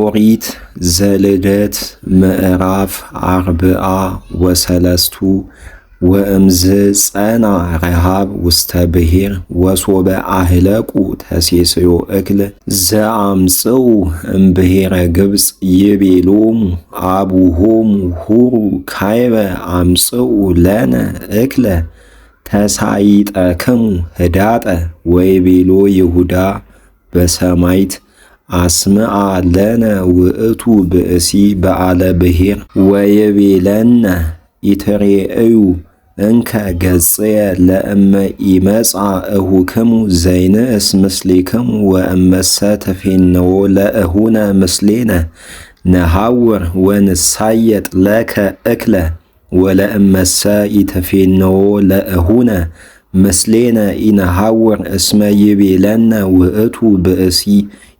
ኦሪት ዘልደት ምዕራፍ 43 ወእምዝ ጸና ረሃብ ውስተ ብሔር ወሶበ አህለቁ ተሴስዮ እክል ዘአምጽኡ እምብሔረ ግብፅ ይቤሎሙ አቡሆሙ ሁሩ ካይበ አምጽኡ ለነ እክለ ተሳይጠክሙ ህዳጠ ወይቤሎ ይሁዳ በሰማይት አስምዓ ለነ ውእቱ ብእሲ በአለ ብሔር ወይቤለነ ኢትሬእዩ እንከ ገጽየ ለእመ ኢመጻ እሁክሙ ዘይንእስ ምስሌክሙ ወእመሰ ተፌነዎ ለእሁነ ምስሌነ ነሐውር ወንሳየጥ ለከ እክለ ወለእመሰ ኢተፌነዎ ለእሁነ ምስሌነ ኢነሐውር እስመ ይቤለነ ውእቱ ብእሲ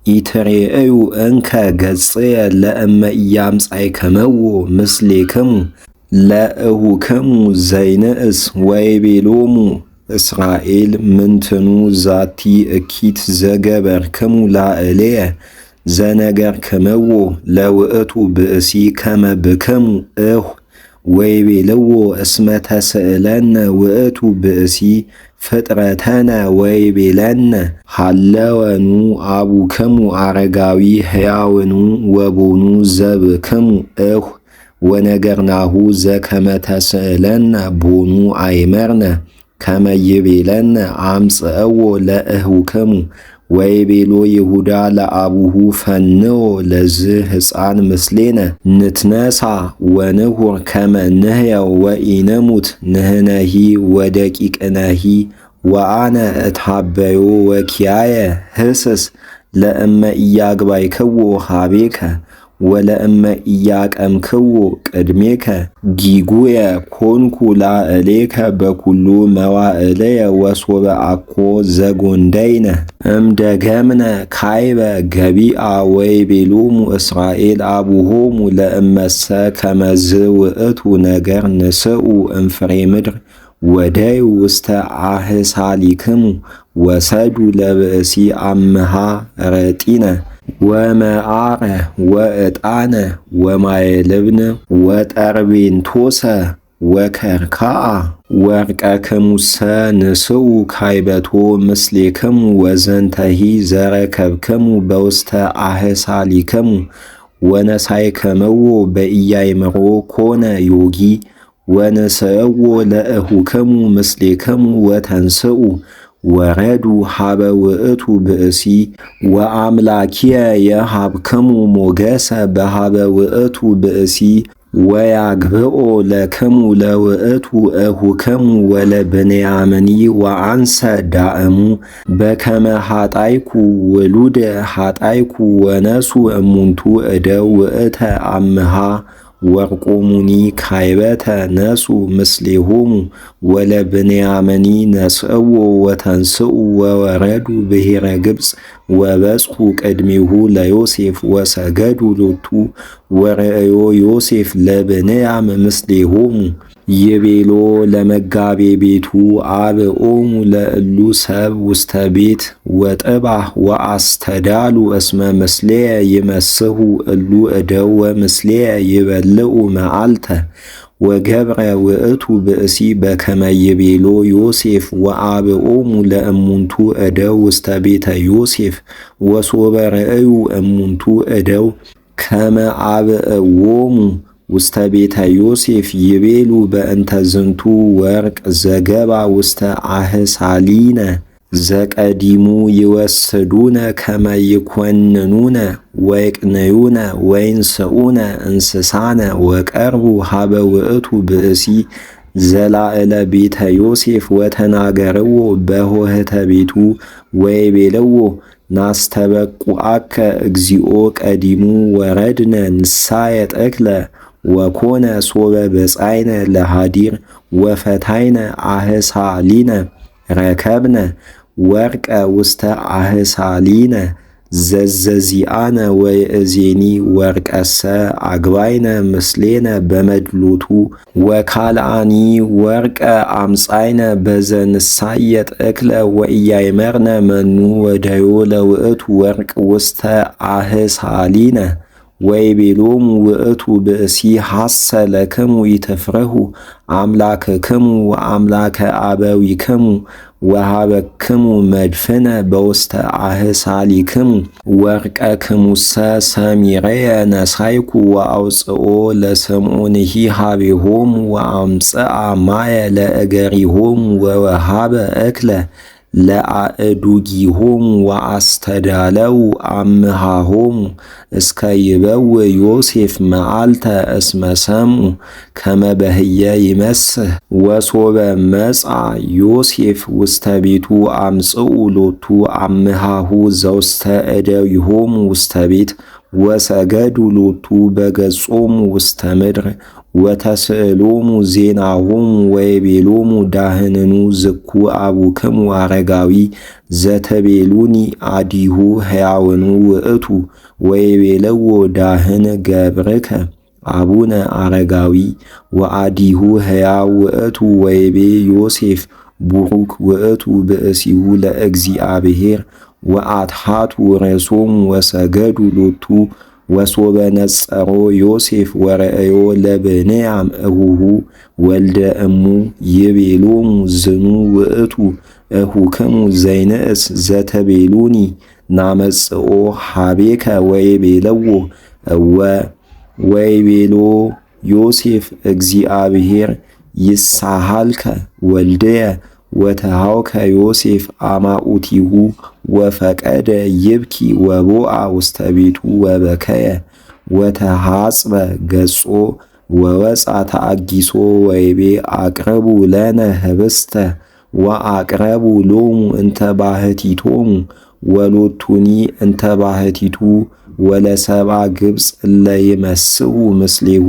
ኢትሬእዩ እንከ ገጽየ ለእመ ኢያምጻእክምዎ ምስሌክሙ ለእሁክሙ ዘይንእስ ወይቤሎሙ እስራኤል ምንትኑ ዛቲ እኪት ዘገበርክሙ ላዕሌየ ዘነገርክምዎ ለውእቱ ብእሲ ከመ ብክሙ እሁ ወይቤልዎ እስመ ተስእለነ ውእቱ ብእሲ ፍጥረተነ ወይቤለነ ሃለወኑ አቡክሙ አረጋዊ ሕያውኑ ወቦኑ ዘብክሙ እሁ ወነገርናሁ ዘከመ ተስእለነ ቦኑ አይመርነ ከመ ይቤለነ አምጽእዎ ለእሁክሙ ወይቤሎ ይሁዳ ለአቡሁ ፈንዎ ለዝ ሕፃን ምስሌነ ንትነሳ ወንሁር ከመ ንሕየው ወኢንሙት ንሕነሂ ወደቂቅነሂ ወአነ እትሃበዮ ወኪያየ ህስስ ለእመ ኢያግባይክዎ ኀቤከ ወለእመ ኢያቀምክዎ ቅድሜከ ጊጉየ ኮንኩ ላዕሌከ በኩሉ መዋዕለየ ወሶበ አኮ ዘጐንደይነ እምደገምነ ካይበ ገቢአ ወይቤሎሙ እስራኤል አቡሆሙ ለእመሰ ከመዝ ውእቱ ነገር ንስኡ እምፍሬ ምድር ወደዩ ውስተ አህሳሊክሙ ወሰዱ ለብእሲ አምሃ ረጢነ ወመዓረ ወዕጣነ ወማየልብነ ወጠርቤንቶሰ ወከርካአ ወርቀክሙሰ ንስኡ ካይበቶ ምስሌክሙ ወዘንተሂ ዘረከብክሙ በውስተ አህሳሊክሙ ወነሳይክምዎ በኢያእምሮ ኮነ ዮጊ ወንስእዎ ለእሁክሙ ምስሌክሙ ወተንስኡ ወረዱ ሀበ ውእቱ ብእሲ ወአምላኪየ የሃብክሙ ሞገሰ በሃበ ውእቱ ብእሲ ወያግብኦ ለክሙ ለውእቱ እሁክሙ ወለብንያምኒ ወአንሰ ዳእሙ በከመ ኃጣይኩ ውሉደ ኃጣይኩ ወነሱ እሙንቱ እደው ውእተ አምሃ ወርቆሙኒ ካይበተ ነሱ ምስሌሆሙ ወለብንያምኒ ነስእዎ ወተንስኡ ወወረዱ ብሔረ ግብፅ ወበጽሑ ቅድሚሁ ለዮሴፍ ወሰገዱ ሎቱ ወርእዮ ዮሴፍ ለብንያም ምስሌሆሙ ይቤሎ ለመጋቤ ቤቱ አብኦሙ ለእሉ ሰብ ውስተ ቤት ወጥባህ ወአስተዳሉ እስመ ምስሌየ ይመስሁ እሉ እደው ወምስሌየ ይበልዑ መዓልተ ወገብረ ውእቱ ብእሲ በከመ ይቤሎ ዮሴፍ ወአብኦሙ ለእሙንቱ እደው ውስተ ቤተ ዮሴፍ ወሶበ ርእዩ እሙንቱ እደው ከመ አብእዎሙ ውስተ ቤተ ዮሴፍ ይቤሉ በእንተ ዝንቱ ወርቅ ዘገባ ውስተ አህሳሊነ ዘቀዲሙ ይወስዱነ ከመ ይኰንኑነ ወይቅንዩነ ወይንስኡነ እንስሳነ ወቀርቡ ሀበ ውእቱ ብእሲ ዘላዕለ ቤተ ዮሴፍ ወተናገርዎ በሆህተ ቤቱ ወይቤልዎ ናስተበቁዐከ እግዚኦ ቀዲሙ ወረድነ ንሳየጥ እክለ ወኮነ ሶበ በጻይነ ለሃዲር ወፈታይነ አህሳሊነ ረከብነ ወርቀ ውስተ አህሳሊነ ዘዘዚአነ ወይእዜኒ ወርቀሰ አግባይነ ምስሌነ በመድሎቱ ወካልአኒ ወርቀ አምጻይነ በዘንሳየጥ እክለ ወኢያእመርነ መኑ ወደዮ ለውእቱ ወርቅ ውስተ አህሳሊነ ወይቤሎሙ ውእቱ ብእሲ ሐሰ ለክሙ ይትፍርሁ አምላክክሙ ወአምላከ አበዊክሙ ወሀበክሙ መድፍነ በውስተ አህሳሊክሙ ወርቀክሙሰ ሰሚረየ ነሳይኩ ወአውፅኦ ለስምዖንሂ ሀቤሆሙ ወአምጽአ ማየ ለእገሪሆሙ ወወሃበ እክለ ለአእዱጊሆሙ ወአስተዳለው አምሃሆሙ እስከ ይበው ዮሴፍ መዓልተ እስመ ሰምዑ ከመ በህየ ይመስህ ወሶበ መጽአ ዮሴፍ ውስተ ቤቱ አምጽኡ ሎቱ አምሃሁ ዘውስተ እደዊሆሙ ውስተ ቤት ወሰገዱ ሎቱ በገጾሙ ውስተ ምድር ወተስእሎሙ ዜናሆሙ ወይቤሎሙ ዳህንኑ ዝኩ አቡክሙ አረጋዊ ዘተቤሉኒ አዲሁ ሕያውኑ ውእቱ ወይቤለዎ ዳህን ገብርከ አቡነ አረጋዊ ወአዲሁ ሕያው ውእቱ ወይቤ ዮሴፍ ቡሩክ ውእቱ ብእሲሁ ለእግዚአብሔር ወአትሐቱ ርእሶሙ ወሰገዱ ሎቱ ወሶበ ነጸሮ ዮሴፍ ወረአዮ ለብንያም እሁሁ ወልደ እሙ ይቤሎሙ ዝኑ ውእቱ እሁክሙ ዘይንእስ ዘተቤሉኒ ናመጽኦ ሀቤከ ወይቤለዎ እወ ወይቤሎ ዮሴፍ እግዚአብሔር ይሳሃልከ ወልድየ ወተሃውከ ዮሴፍ አማኡቲሁ ወፈቀደ ይብኪ ወቦአ ውስተ ቤቱ ወበከየ ወተሐጽበ ገጾ ወወፃ ተአጊሶ ወይቤ አቅረቡ ለነ ህብስተ ወአቅረቡ ሎሙ እንተ ባህቲቶሙ ወሎቱኒ እንተ ባህቲቱ ወለሰባ ግብፅ እለ ይመስሁ ምስሌሁ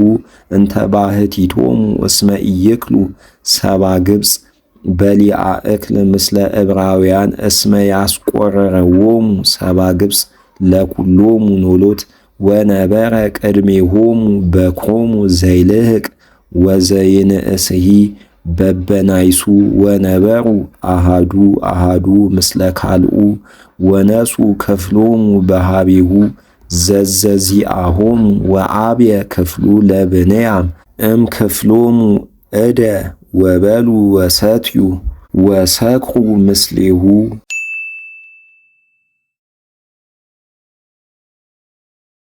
እንተ ባህቲቶሙ እስመ ኢይክሉ ሰባ ግብፅ በሊአ እክል ምስለ ዕብራውያን እስመ ያስቆረረዎሙ ሰባ ግብፅ ለኩሎሙ ኖሎት ወነበረ ቅድሜሆሙ በክሮሙ ዘይልህቅ ወዘይንእስሂ በበናይሱ ወነበሩ አሃዱ አሃዱ ምስለ ካልኡ ወነሱ ክፍሎሙ በሃቤሁ ዘዘዚአሆሙ ወአብየ ክፍሉ ለብንያም እም ክፍሎሙ እደ ወበሉ ወሰትዩ ወሰክሩ ምስሌሁ